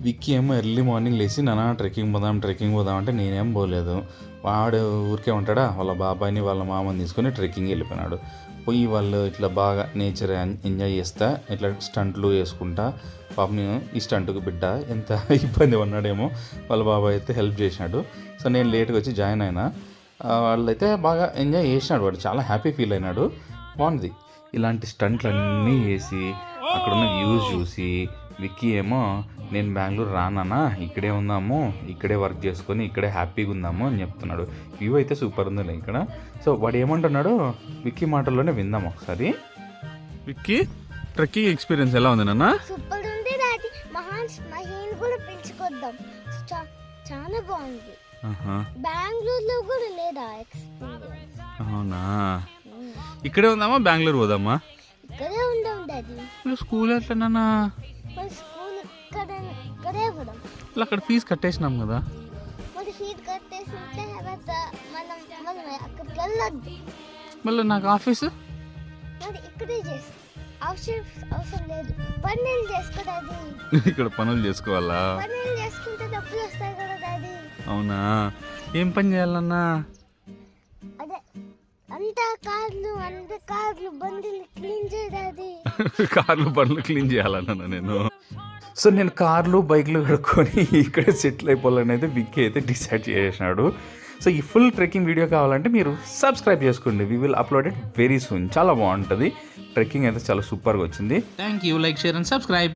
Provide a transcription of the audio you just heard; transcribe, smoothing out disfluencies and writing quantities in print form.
విక్కీ ఏమో early morning లేచి నాన్న ట్రెక్కింగ్ పోదాం అంటే నేనేం పోలేదు. వాడు ఊరికే ఉంటాడా, వాళ్ళ బాబాయ్ని వాళ్ళ మామని తీసుకొని ట్రెక్కింగ్ వెళ్ళిపోయినాడు. పోయి వాళ్ళు ఇట్లా బాగా నేచర్ ఎంజాయ్ చేస్తా ఇట్లా స్టంట్లు వేసుకుంటా. పాపం ఈ స్టంట్కి బిడ్డ ఎంత ఇబ్బంది పడినాడేమో, వాళ్ళ బాబాయ్ అయితే హెల్ప్ చేసినాడు. సో నేను లేట్గా వచ్చి జాయిన్ అయినా. వాళ్ళైతే బాగా ఎంజాయ్ చేసినాడు, వాడు చాలా హ్యాపీ ఫీల్ అయినాడు. బాగుంది. ఇలాంటి స్టంట్లు అన్నీ వేసి అక్కడున్న వ్యూస్ చూసి విక్కీ ఏమో నేను బెంగళూరు రానా, ఇక్కడే ఉందాము, ఇక్కడే వర్క్ చేసుకొని ఇక్కడే హ్యాపీగా ఉందాము అని చెప్తున్నాడు. వ్యూ అయితే సూపర్ ఉంది ఇక్కడ. సో వాడు ఏమంటున్నాడో విక్కీ మాటల్లోనే విందాం ఒకసారి. విక్కీ ట్రెక్కింగ్ ఎక్స్పీరియన్స్ ఎలా ఉంది నాన్న? సూపర్ ఉంది డాడీ. మహేన్ కూడా పిలుచుకొద్దాం, చాలా బాగుంది. బెంగళూరులో కూడా లేదా ఎక్స్పీరియన్స్? అవునా, ఇక్కడే ఉందామా బెంగళూరు పోదామా? ఇక్కడే ఉందాం డాడీ. స్కూల్ ఎట్లా? స్కూల్ ఇక్కడే పోదాం. అక్కడ ఫీజు కట్టేసినాం కదా. మరి ఫీజు కట్టేసిన తర్వాత మనం అక్కడికి వెళ్ళొద్దు. మళ్ళీ నాకు ఆఫీసు మరి ఇక్కడే చేస్తాం. అవసరం లేదు, పనులు చేసుకో డాడీ. ఇక్కడ పనులు చేసుకోవాలా? పనులు చేసుకుంటే డబ్బులు వస్తాయి కదా డాడీ. అవునా, ఏం పని చేయాలన్నా? అదే అంతా కార్లు బండిలు క్లీన్ చేయడాది. కార్లు బండ్లు క్లీన్ చేయాలన్నా నేను. సో నేను కార్లు బైక్లు కడుక్కొని ఇక్కడే సెటిల్ అయిపోవాలని అయితే విక్కీ అయితే డిసైడ్ చేసినాడు. సో ఈ ఫుల్ ట్రెక్కింగ్ వీడియో కావాలంటే మీరు సబ్స్క్రైబ్ చేసుకోండి. We will upload it very soon. చాలా బాగుంటుంది. ట్రెక్కింగ్ అయితే చాలా సూపర్గా వచ్చింది. Thank you. Like, share and subscribe.